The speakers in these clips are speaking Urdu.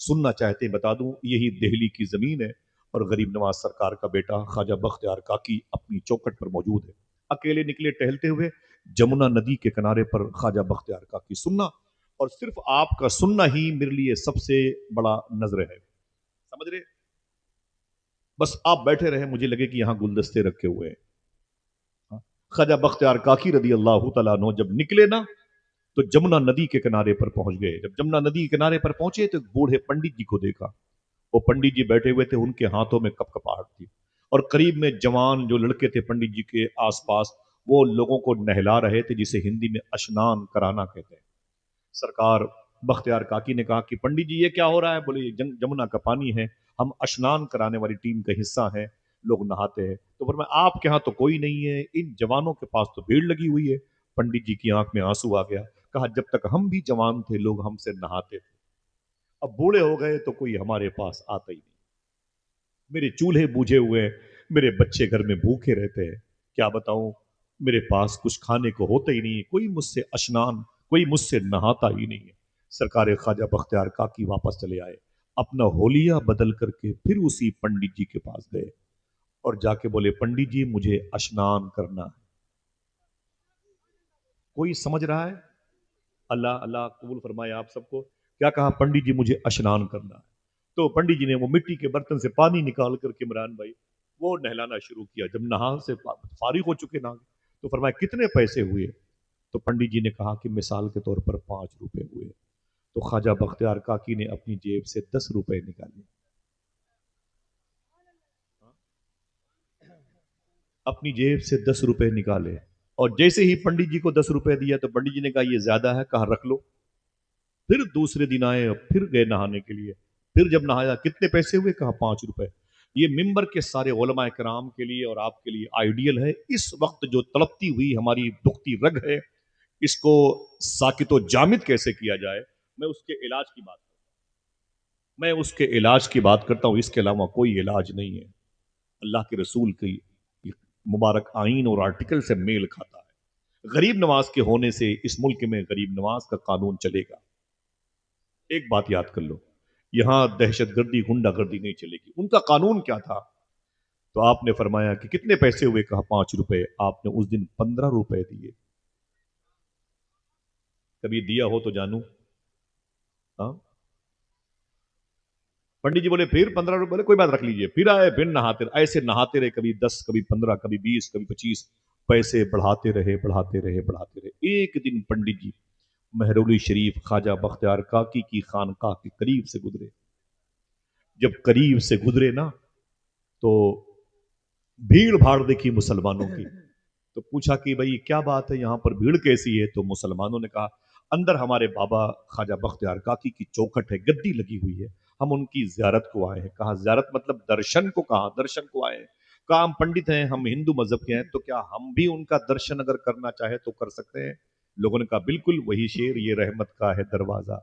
سننا چاہتے ہیں بتا دوں، یہی دہلی کی زمین ہے اور غریب نواز سرکار کا بیٹا خواجہ بختیار کاکی اپنی چوکھٹ پر موجود ہے۔ اکیلے نکلے ٹہلتے ہوئے جمنا ندی کے کنارے پر خواجہ بختیار کاکی سننا، اور صرف آپ کا سننا ہی میرے لیے سب سے بڑا نظر ہے، سمجھ رہے؟ بس آپ بیٹھے رہے، مجھے لگے کہ یہاں گلدستے رکھے ہوئے ہیں۔ خواجہ بختیار کاکی رضی اللہ تعالیٰ عنہ جب نکلے نا تو جمنا ندی کے کنارے پر پہنچ گئے۔ جب جمنا ندی کے کنارے پر پہنچے تو ایک بوڑھے پنڈت جی کو دیکھا۔ وہ پنڈت جی بیٹھے ہوئے تھے، ان کے ہاتھوں میں کپ کپاہٹ تھی، اور قریب میں جوان جو لڑکے تھے پنڈت جی کے آس پاس، وہ لوگوں کو نہلا رہے تھے، جسے ہندی میں اشنان کرانا کہتے ہیں۔ سرکار بختیار کاکی نے کہا کہ پنڈت جی یہ کیا ہو رہا ہے؟ بولے یہ جمنا کا پانی ہے، ہم اشنان کرانے والی ٹیم کا حصہ ہیں، لوگ نہاتے ہیں۔ تو فرمایا آپ کے ہاں تو کوئی نہیں ہے، ان جوانوں کے پاس تو بھیڑ لگی ہوئی ہے۔ پنڈت جی کی آنکھ میں آنسو آ گیا، کہا جب تک ہم بھی جوان تھے لوگ ہم سے نہاتے تھے، اب بوڑھے ہو گئے تو کوئی ہمارے پاس آتا ہی نہیں، میرے چولہے بوجھے ہوئے ہیں، میرے بچے گھر میں بھوکے رہتے ہیں، کیا بتاؤں، میرے پاس کچھ کھانے کو ہوتا ہی نہیں، کوئی مجھ سے اشنان، کوئی مجھ سے نہاتا ہی نہیں ہے۔ سرکار خواجہ بختیار کاکی واپس چلے آئے، اپنا ہولیا بدل کر کے پھر اسی پنڈت جی کے پاس گئے اور جا کے بولے پنڈت جی مجھے اشنان کرنا ہے۔ کوئی سمجھ رہا ہے؟ اللہ اللہ قبول فرمائے آپ سب کو۔ کیا کہا؟ پنڈت جی مجھے اشنان کرنا ہے۔ تو پنڈت جی نے وہ مٹی کے برتن سے پانی نکال کر کے عمران بھائی وہ نہلانا شروع کیا۔ جب نہا سے فارغ ہو چکے نہ تو فرمایا کتنے پیسے ہوئے؟ تو پنڈت جی نے کہا کہ مثال کے طور پر 5 روپے ہوئے۔ تو خواجہ بختیار کاکی نے اپنی جیب سے 10 روپے نکالے، اپنی جیب سے 10 روپے نکالے، اور جیسے ہی پنڈت جی کو 10 روپے دیا تو پنڈت جی نے کہا یہ زیادہ ہے، کہا رکھ لو۔ پھر دوسرے دن آئے، پھر گئے نہانے کے لیے، پھر جب نہایا کتنے پیسے ہوئے؟ کہا 5 روپے۔ یہ ممبر کے سارے علماء کرام کے لیے اور آپ کے لیے آئیڈیل ہے۔ اس وقت جو تڑپتی ہوئی ہماری دکھتی رگ ہے، اس کو ساکت و جامد کیسے کیا جائے، میں اس کے علاج کی بات کرتا ہوں، میں اس کے علاج کی بات کرتا ہوں، اس کے علاوہ کوئی علاج نہیں ہے۔ اللہ کے رسول کی مبارک آئین اور آرٹیکل سے میل کھاتا ہے۔ غریب نواز کے ہونے سے اس ملک میں غریب نواز کا قانون چلے گا۔ ایک بات یاد کر لو، یہاں دہشت گردی غنڈہ گردی نہیں چلے گی۔ ان کا قانون کیا تھا؟ تو آپ نے فرمایا کہ کتنے پیسے ہوئے؟ کہا 5 روپے۔ آپ نے اس دن 15 روپے دیے۔ کبھی دیا ہو تو جانوں؟ ہاں پنڈت جی بولے پھر 15 روپے؟ بولے کوئی بات رکھ لیجئے۔ پھر آئے، پھر نہاتے رہے، ایسے نہاتے رہے، کبھی 10 کبھی 15 کبھی 20 کبھی 25، پیسے بڑھاتے رہے بڑھاتے رہے بڑھاتے رہے۔ ایک دن پنڈت جی مہرولی شریف خواجہ بختیار کاکی کی خانقاہ کے قریب سے گزرے۔ جب قریب سے گزرے نا تو بھیڑ بھاڑ دیکھی مسلمانوں کی، تو پوچھا کہ بھئی کیا بات ہے، یہاں پر بھیڑ کیسی ہے؟ تو مسلمانوں نے کہا اندر ہمارے بابا خواجہ بختیار کاکی کی چوکھٹ ہے، گدی لگی ہوئی ہے، ہم ان کی زیارت کو آئے ہیں۔ کہا زیارت مطلب درشن کو؟ کہا درشن کو آئے ہیں۔ کہا ہم پنڈت ہیں، ہم ہندو مذہب کے ہیں، تو کیا ہم بھی ان کا درشن اگر کرنا چاہے تو کر سکتے ہیں؟ لوگوں نے کہا بالکل، وہی شعر، یہ رحمت کا ہے دروازہ،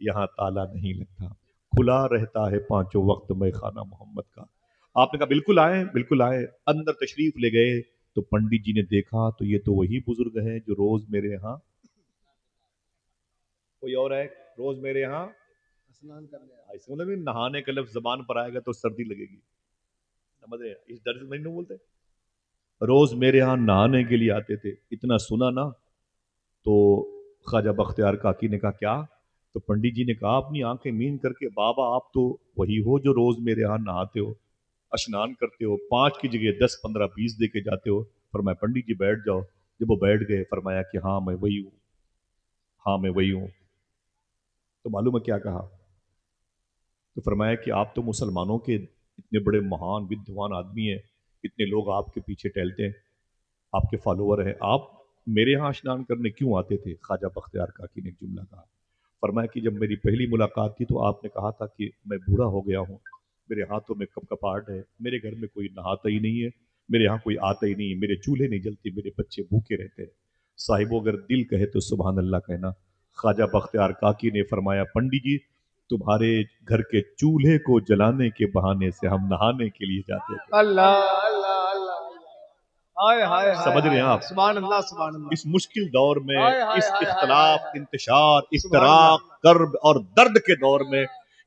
یہاں تالا نہیں لگتا، کھلا رہتا ہے پانچوں وقت میں خانہ محمد کا۔ آپ نے کہا بالکل آئے، بالکل آئے۔ اندر تشریف لے گئے تو پنڈت جی نے دیکھا تو یہ تو وہی بزرگ ہیں جو روز میرے ہاں، کوئی اور ہے، روز میرے ہاں اس مطلب نہانے کا لفظ زبان پر آئے گا تو سردی لگے گی، سمجھ رہے ہیں؟ اس درد میں نہیں بولتے، روز میرے ہاں نہانے کے لیے آتے تھے۔ اتنا سنا نا تو خواجہ بختیار کاکی نے کہا کیا؟ تو پنڈت جی نے کہا اپنی آنکھیں مین کر کے بابا آپ تو وہی ہو جو روز میرے ہاں نہاتے ہو، اشنان کرتے ہو، 5 کی جگہ 10 15 20 دے کے جاتے ہو۔ فرمایا پنڈت جی بیٹھ جاؤ۔ جب وہ بیٹھ گئے فرمایا کہ ہاں میں وہی ہوں، ہاں میں وہی ہوں۔ تو معلوم ہے کیا کہا؟ تو فرمایا کہ آپ تو مسلمانوں کے اتنے بڑے مہان ودوان آدمی ہیں، اتنے لوگ آپ کے پیچھے ٹہلتے ہیں، آپ کے فالوور ہیں، آپ میرے یہاں اشنان کرنے کیوں آتے تھے؟ خواجہ بختیار کاکی نے ایک جملہ کہا، فرمایا کہ جب میری پہلی ملاقات تھی تو آپ نے کہا تھا کہ میں بوڑھا ہو گیا ہوں، میرے ہاتھوں میں کپ کپاہٹ ہے، میرے گھر میں کوئی نہاتا ہی نہیں ہے، میرے یہاں کوئی آتا ہی نہیں ہے، میرے چولہے نہیں جلتے، میرے بچے بھوکے رہتے ہیں۔ صاحبو اگر دل کہے تو سبحان اللہ کہنا۔ خواجہ بختیار کاکی نے فرمایا پنڈت جی تمہارے گھر کے چولہے کو جلانے کے بہانے سے ہم نہانے کے لیے جاتے تھے۔ اللہ اللہ اللہ، ہائے ہائے، سمجھ رہے ہیں آپ؟ سبحان اللہ سبحان اللہ، اس مشکل دور میں، ہائے ہائے اس ہائے اختلاف، ہائے، انتشار، سبحان اللہ، افتراق، کرب اور درد کے دور میں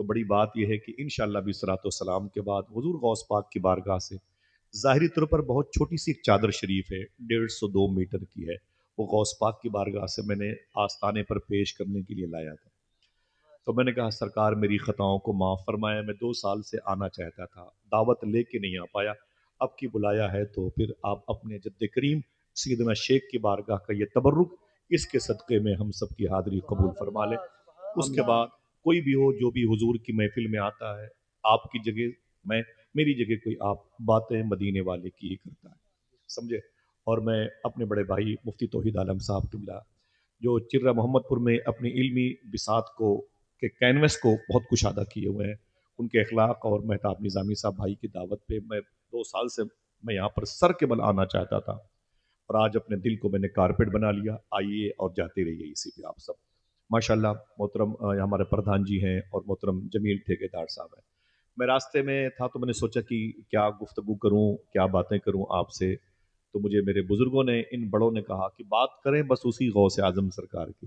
تو بڑی بات یہ ہے کہ انشاءاللہ بسلاۃ والسلام کے بعد حضور غوث پاک کی بارگاہ سے ظاہری طور پر بہت چھوٹی سی ایک چادر شریف ہے، 150-2 میٹر کی ہے، وہ غوث پاک کی بارگاہ سے میں نے آستانے پر پیش کرنے کے لیے لایا تھا۔ تو میں نے کہا سرکار میری خطاؤں کو معاف فرمایا، میں 2 سال سے آنا چاہتا تھا، دعوت لے کے نہیں آ پایا، اب کی بلایا ہے تو پھر آپ اپنے جد کریم سیدنا شیخ کی بارگاہ کا یہ تبرک اس کے صدقے میں ہم سب کی حاضری قبول فرما لیں۔ اس کے بعد کوئی بھی ہو جو بھی حضور کی محفل میں آتا ہے، آپ کی جگہ میں، میری جگہ کوئی آپ باتیں مدینے والے کی ہی کرتا ہے، سمجھے؟ اور میں اپنے بڑے بھائی مفتی توحید عالم صاحب قبلہ جو چرہ محمد پور میں اپنی علمی بساط کو کے کینوس کو بہت کشادہ کیے ہوئے ہیں، ان کے اخلاق اور مہتاب نظامی صاحب بھائی کی دعوت پہ میں 2 سال سے میں یہاں پر سر کے بل آنا چاہتا تھا، اور آج اپنے دل کو میں نے کارپیٹ بنا لیا، آئیے اور جاتے رہیے اسی پہ آپ سب۔ ماشاءاللہ محترم ہمارے پردھان جی ہیں اور محترم جمیل ٹھیکیدار صاحب ہیں۔ میں راستے میں تھا تو میں نے سوچا کہ کیا گفتگو کروں، کیا باتیں کروں آپ سے، تو مجھے میرے بزرگوں نے، ان بڑوں نے کہا کہ بات کریں بس اسی غوث اعظم سرکار کی۔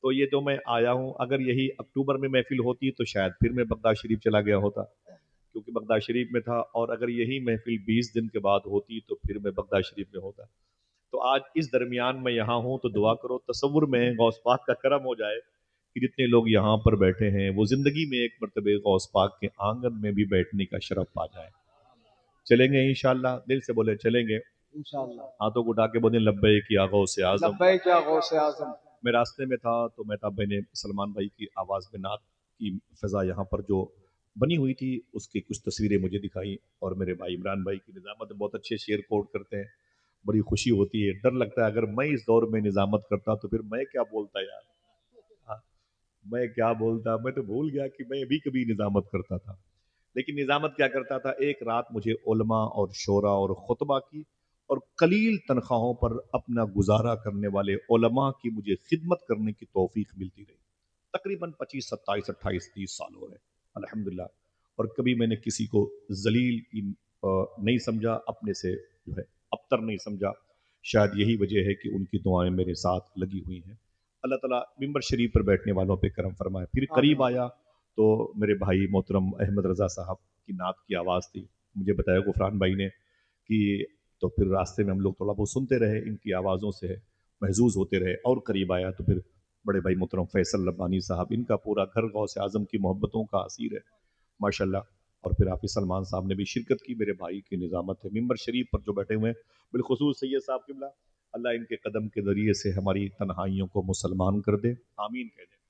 تو یہ جو میں آیا ہوں، اگر یہی اکتوبر میں محفل ہوتی تو شاید پھر میں بغداد شریف چلا گیا ہوتا، کیونکہ بغداد شریف میں تھا، اور اگر یہی محفل 20 دن کے بعد ہوتی تو پھر میں بغداد شریف میں ہوتا۔ تو آج اس درمیان میں یہاں ہوں تو دعا کرو، تصور میں غوث پاک کا کرم ہو جائے کہ جتنے لوگ یہاں پر بیٹھے ہیں وہ زندگی میں ایک مرتبہ غوث پاک کے آنگن میں بھی بیٹھنے کا شرف پا جائے۔ چلیں گے انشاءاللہ؟ دل سے بولے چلیں گے، انشاءاللہ ہاتھوں کو اٹھا کے بولیں لبیک یا غوث اعظم۔ لبیک یا غوث اعظم۔ میں راستے میں تھا تو مہتاب بھائی نے، سلمان بھائی کی آواز میں نعت کی فضا یہاں پر جو بنی ہوئی تھی اس کی کچھ تصویریں مجھے دکھائی، اور میرے بھائی عمران بھائی کی نظامت بہت اچھے شعر کوٹ کرتے ہیں، بڑی خوشی ہوتی ہے، ڈر لگتا ہے اگر میں اس دور میں نظامت کرتا تو پھر میں کیا بولتا یار، ہاں، میں کیا بولتا، میں تو بھول گیا کہ میں بھی کبھی نظامت کرتا تھا۔ لیکن نظامت کیا کرتا تھا، ایک رات مجھے علماء اور شعراء اور خطبہ کی اور قلیل تنخواہوں پر اپنا گزارا کرنے والے علماء کی مجھے خدمت کرنے کی توفیق ملتی رہی، تقریباً 25 27 28 30 سال ہو رہے الحمدللہ، اور کبھی میں نے کسی کو ذلیل نہیں سمجھا، اپنے سے جو ہے ابتر نہیں سمجھا، شاید یہی وجہ ہے کہ ان کی دعائیں میرے ساتھ لگی ہوئی ہیں۔ اللہ تعالیٰ ممبر شریف پر بیٹھنے والوں پہ کرم فرمائے۔ پھر قریب آیا تو میرے بھائی محترم احمد رضا صاحب کی نعت کی آواز تھی، مجھے بتایا غفران بھائی نے کہ، تو پھر راستے میں ہم لوگ تھوڑا بہت سنتے رہے، ان کی آوازوں سے محظوظ ہوتے رہے، اور قریب آیا تو پھر بڑے بھائی محترم فیصل ربانی صاحب، ان کا پورا گھر غوث اعظم کی محبتوں کا اسیر ہے ماشاءاللہ، اور پھر حافظ سلمان صاحب نے بھی شرکت کی، میرے بھائی کی نظامت ہے، ممبر شریف پر جو بیٹھے ہوئے ہیں، بالخصوص سید صاحب قبلہ، اللہ ان کے قدم کے ذریعے سے ہماری تنہائیوں کو مسلمان کر دے، آمین کہہ دیں۔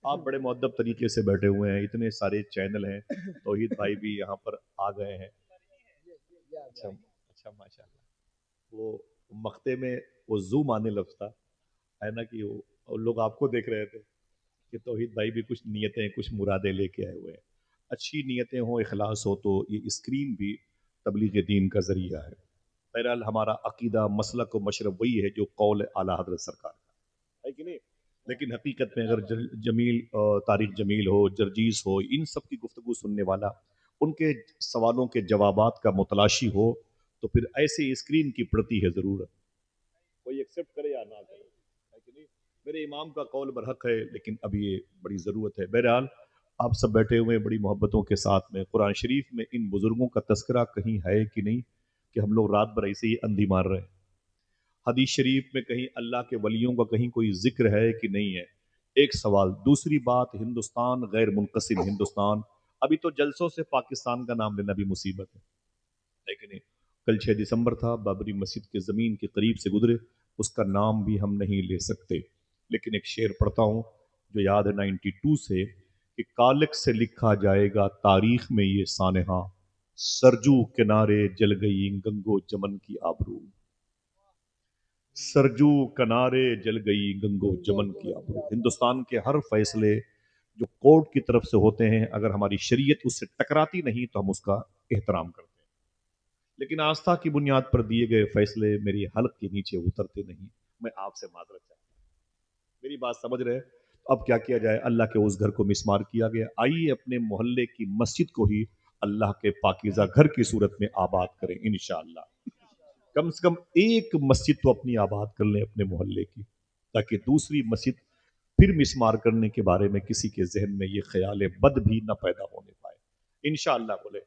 آپ بڑے مؤدب طریقے سے بیٹھے ہوئے ہیں، اتنے سارے چینل ہیں، توحید بھائی بھی یہاں پر آ گئے ہیں، اچھا اچھا ماشاءاللہ، وہ مختے میں وہ زوم آنے لفظ تھا ہے نا، کہ وہ لوگ آپ کو دیکھ رہے تھے کہ توحید بھائی بھی کچھ نیتیں کچھ مرادیں لے کے آئے ہوئے ہیں، اچھی نیتیں ہوں، اخلاص ہو تو یہ اسکرین بھی تبلیغ دین کا ذریعہ ہے۔ بہرحال ہمارا عقیدہ مسلک و مشرب وہی ہے جو قول اعلیٰ حضرت سرکار کا ہے کہ نہیں، لیکن حقیقت میں اگر جمیل طارق جمیل ہو، جرجیز ہو، ان سب کی گفتگو سننے والا ان کے سوالوں کے جوابات کا متلاشی ہو تو پھر ایسے اسکرین کی پڑتی ہے ضرورت، کوئی ایکسیپٹ کرے یا نہ کرے، ہے کہ نہیں؟ میرے امام کا قول برحق ہے، لیکن اب یہ بڑی ضرورت ہے۔ بہرحال آپ سب بیٹھے ہوئے بڑی محبتوں کے ساتھ میں، قرآن شریف میں ان بزرگوں کا تذکرہ کہیں ہے کہ نہیں کہ ہم لوگ رات بھر ایسے ہی اندھی مار رہے ہیں؟ حدیث شریف میں کہیں اللہ کے ولیوں کا کہیں کوئی ذکر ہے کہ نہیں ہے؟ ایک سوال۔ دوسری بات، ہندوستان غیر منقسم ہندوستان، ابھی تو جلسوں سے پاکستان کا نام لینا بھی مصیبت ہے، لیکن کل 6 دسمبر تھا، بابری مسجد کے زمین کے قریب سے گزرے، اس کا نام بھی ہم نہیں لے سکتے، لیکن ایک شعر پڑھتا ہوں جو یاد ہے 92 سے، کہ کالک سے لکھا جائے گا تاریخ میں یہ سانحہ، سرجو کنارے جل گئی گنگو جمن کی آبرو، سرجو کنارے جل گئی گنگو جمن کی آبرو۔ ہندوستان کے ہر فیصلے جو کورٹ کی طرف سے ہوتے ہیں، اگر ہماری شریعت اس سے ٹکراتی نہیں تو ہم اس کا احترام کرتے ہیں، لیکن آستھا کی بنیاد پر دیے گئے فیصلے میری حلق کے نیچے اترتے نہیں، میں آپ سے معذرت چاہتا ہوں، میری بات سمجھ رہے؟ اب کیا کیا جائے، اللہ کے اس گھر کو مسمار کیا گیا، آئیے اپنے محلے کی مسجد کو ہی اللہ کے پاکیزہ گھر کی صورت میں آباد کریں انشاءاللہ، کم سے کم ایک مسجد تو اپنی آباد کر لیں اپنے محلے کی، تاکہ دوسری مسجد پھر مسمار کرنے کے بارے میں کسی کے ذہن میں یہ خیال بد بھی نہ پیدا ہونے پائے انشاءاللہ بولے.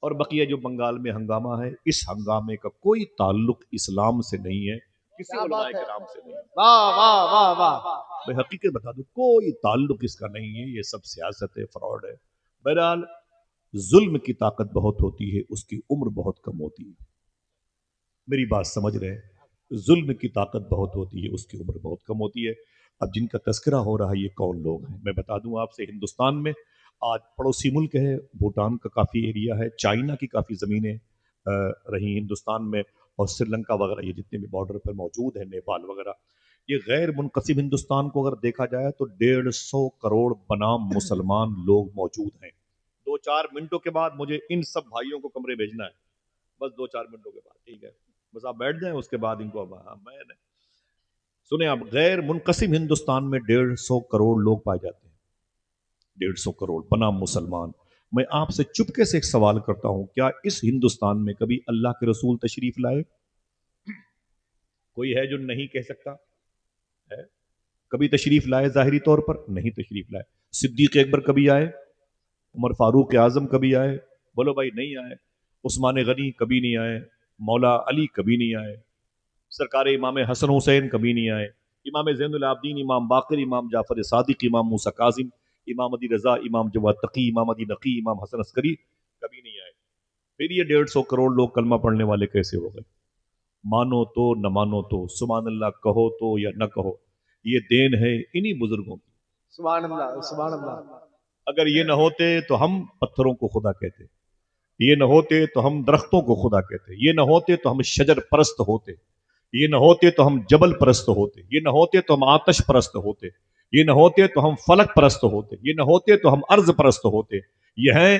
اور بقیہ جو بنگال میں ہنگامہ ہے، اس ہنگامے کا کوئی تعلق اسلام سے نہیں ہے، کسی علماء کرام سے نہیں. واہ واہ واہ واہ. میں حقیقت بتا دوں، کوئی تعلق اس کا نہیں ہے، یہ سب سیاست ہے، فراڈ ہے. بہرحال ظلم کی طاقت بہت ہوتی ہے، اس کی عمر بہت کم ہوتی ہے. میری بات سمجھ رہے ہیں؟ ظلم کی طاقت بہت ہوتی ہے، اس کی عمر بہت کم ہوتی ہے. اب جن کا تذکرہ ہو رہا ہے یہ کون لوگ ہیں؟ میں بتا دوں آپ سے، ہندوستان میں آج پڑوسی ملک ہے، بھوٹان کا کافی ایریا ہے، چائنا کی کافی زمینیں رہی ہندوستان میں، اور سری لنکا وغیرہ، یہ جتنے بھی بارڈر پر موجود ہیں، نیپال وغیرہ. یہ غیر منقسم ہندوستان کو اگر دیکھا جائے تو 150 کروڑ بنام مسلمان لوگ موجود ہیں. 2-4 منٹوں کے بعد مجھے ان سب بھائیوں کو کمرے بھیجنا ہے، بس 2-4 منٹوں کے بعد، ٹھیک ہے؟ بس آپ بیٹھ جائیں، اس کے بعد ان کو میں نے سنیں. آپ غیر منقسم ہندوستان میں 150 کروڑ لوگ پائے جاتے ہیں، 150 کروڑ بنام مسلمان. میں آپ سے چپکے سے ایک سوال کرتا ہوں، کیا اس ہندوستان میں کبھی اللہ کے رسول تشریف لائے؟ کوئی ہے جو نہیں کہہ سکتا ہے؟ کبھی تشریف لائے ظاہری طور پر؟ نہیں تشریف لائے. صدیق اکبر کبھی آئے؟ عمر فاروق اعظم کبھی آئے؟ بولو بھائی نہیں آئے. عثمان غنی کبھی نہیں آئے. مولا علی کبھی نہیں آئے. سرکار امام حسن حسین کبھی نہیں آئے. امام زین العابدین، امام باقر، امام جعفر صادق، امام موسیٰ کاظم، امام علی رضا، امام جواد تقی، امام علی نقی، امام حسن عسکری کبھی نہیں آئے. پھر یہ 150 کروڑ لوگ کلمہ پڑھنے والے کیسے ہو گئے؟ مانو تو نہ مانو تو، سبحان اللہ کہو تو یا نہ کہو، یہ دین ہے انہی بزرگوں کی. سبحان اللہ سبحان اللہ. اگر یہ نہ ہوتے تو ہم پتھروں کو خدا کہتے، یہ نہ ہوتے تو ہم درختوں کو خدا کہتے، یہ نہ ہوتے تو ہم شجر پرست ہوتے، یہ نہ ہوتے تو ہم جبل پرست ہوتے، یہ نہ ہوتے تو ہم آتش پرست ہوتے، یہ نہ ہوتے تو ہم فلک پرست ہوتے، یہ نہ ہوتے تو ہم ارض پرست ہوتے. یہ ہیں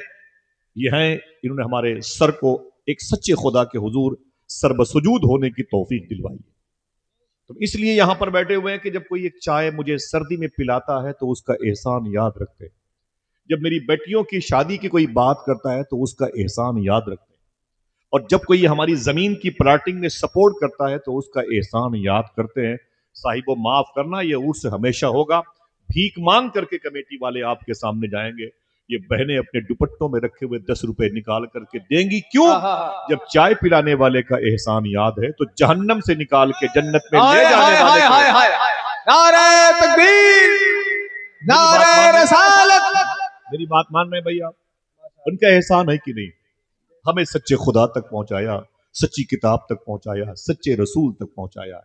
انہوں نے ہمارے سر کو ایک سچے خدا کے حضور سر بسجود ہونے کی توفیق دلوائی. تو اس لیے یہاں پر بیٹھے ہوئے ہیں کہ جب کوئی ایک چائے مجھے سردی میں پلاتا ہے تو اس کا احسان یاد رکھتے ہیں، جب میری بیٹیوں کی شادی کی کوئی بات کرتا ہے تو اس کا احسان یاد رکھتے ہیں، اور جب کوئی ہماری زمین کی پلاٹنگ میں سپورٹ کرتا ہے تو اس کا احسان یاد کرتے ہیں. صاحبو معاف کرنا، یہ عرس ہمیشہ ہوگا. بھیک مانگ کر کے کمیٹی والے آپ کے سامنے جائیں گے، یہ بہنیں اپنے دوپٹوں میں رکھے ہوئے 10 روپے نکال کر کے دیں گی. کیوں؟ جب چائے پلانے والے کا احسان یاد ہے تو جہنم سے نکال کے جنت میں لے جانے والے کا. نعرہ تکبیر، نعرہ رسالت. میری بات مان رہے بھیا؟ ان کا احسان ہے کہ نہیں؟ ہمیں سچے خدا تک پہنچایا، سچی کتاب تک پہنچایا، سچے رسول تک پہنچایا.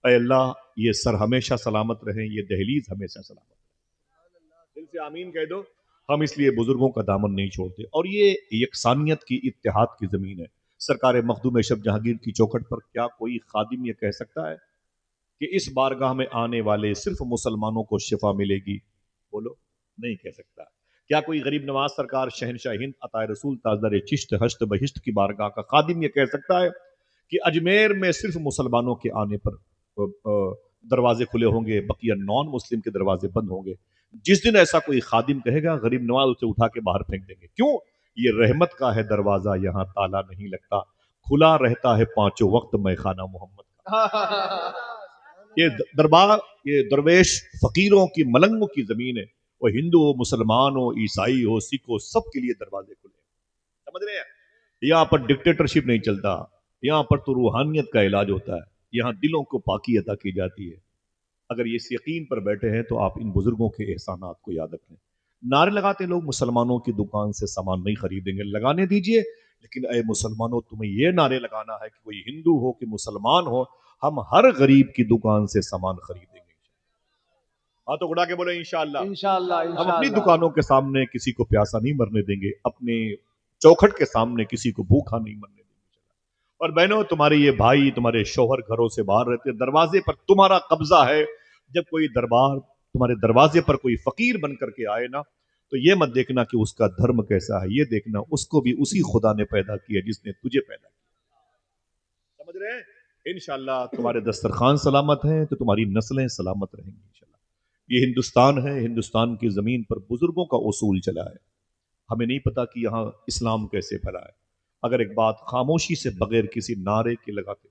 اے اللہ یہ سر ہمیشہ سلامت رہیں، یہ دہلیز ہمیشہ سلامت رہیں. دل سے آمین کہہ دو. ہم اس لیے بزرگوں کا دامن نہیں چھوڑتے، اور یہ یکسانیت کی، اتحاد کی زمین ہے. سرکار مخدوم شب جہانگیر کی چوکھٹ پر کیا کوئی خادم یہ کہہ سکتا ہے کہ اس بارگاہ میں آنے والے صرف مسلمانوں کو شفا ملے گی؟ بولو، نہیں کہہ سکتا. کیا کوئی غریب نواز سرکار شہنشاہ ہند عطا رسول تاجدار چشت ہشت بہشت کی بارگاہ کا خادم یہ کہہ سکتا ہے کہ اجمیر میں صرف مسلمانوں کے آنے پر دروازے کھلے ہوں گے، بقیہ نان مسلم کے دروازے بند ہوں گے؟ جس دن ایسا کوئی خادم کہے گا، غریب نواز اسے اٹھا کے باہر پھینک دیں گے. کیوں؟ یہ رحمت کا ہے دروازہ، یہاں تالا نہیں لگتا، کھلا رہتا ہے 5 وقت میں خانہ محمد کا. یہ دربار، یہ درویش فقیروں کی، ملنگوں کی زمین ہے. وہ ہندو ہو، مسلمان ہو، عیسائی ہو، سکھ ہو، سب کے لیے دروازے کھلے ہیں. سمجھ رہے ہیں؟ یہاں پر ڈکٹیٹرشپ نہیں چلتا، یہاں پر تو روحانیت کا علاج ہوتا ہے، یہاں دلوں کو پاکی عطا کی جاتی ہے. اگر یہ اس یقین پر بیٹھے ہیں تو آپ ان بزرگوں کے احسانات کو یاد رکھیں. نعرے لگاتے لوگ مسلمانوں کی دکان سے سامان نہیں خریدیں گے، لگانے دیجئے، لیکن اے مسلمانوں تمہیں یہ نعرے لگانا ہے کہ کوئی ہندو ہو کہ مسلمان ہو، ہم ہر غریب کی دکان سے سامان خریدیں گے. ہاتھوں اڑا کے بولے انشاءاللہ. انشاءاللہ ہم اپنی دکانوں کے سامنے کسی کو پیاسا نہیں مرنے دیں گے، اپنے چوکھٹ کے سامنے کسی کو بھوکا نہیں مرنے دیں گے. اور بہنوں، تمہارے یہ بھائی، تمہارے شوہر گھروں سے باہر رہتے، دروازے پر تمہارا قبضہ ہے. جب کوئی دربار تمہارے دروازے پر کوئی فقیر بن کر کے آئے نا، تو یہ مت دیکھنا کہ اس کا دھرم کیسا ہے، یہ دیکھنا اس کو بھی اسی خدا نے پیدا کیا جس نے تجھے پیدا کیا. سمجھ رہے ہیں؟ انشاءاللہ تمہارے دسترخوان سلامت ہیں تو تمہاری نسلیں سلامت رہیں گی انشاءاللہ. یہ ہندوستان ہے، ہندوستان کی زمین پر بزرگوں کا اصول چلا ہے. ہمیں نہیں پتا کہ یہاں اسلام کیسے پھیلا ہے. اگر ایک بات خاموشی سے بغیر کسی نعرے کے لگاتے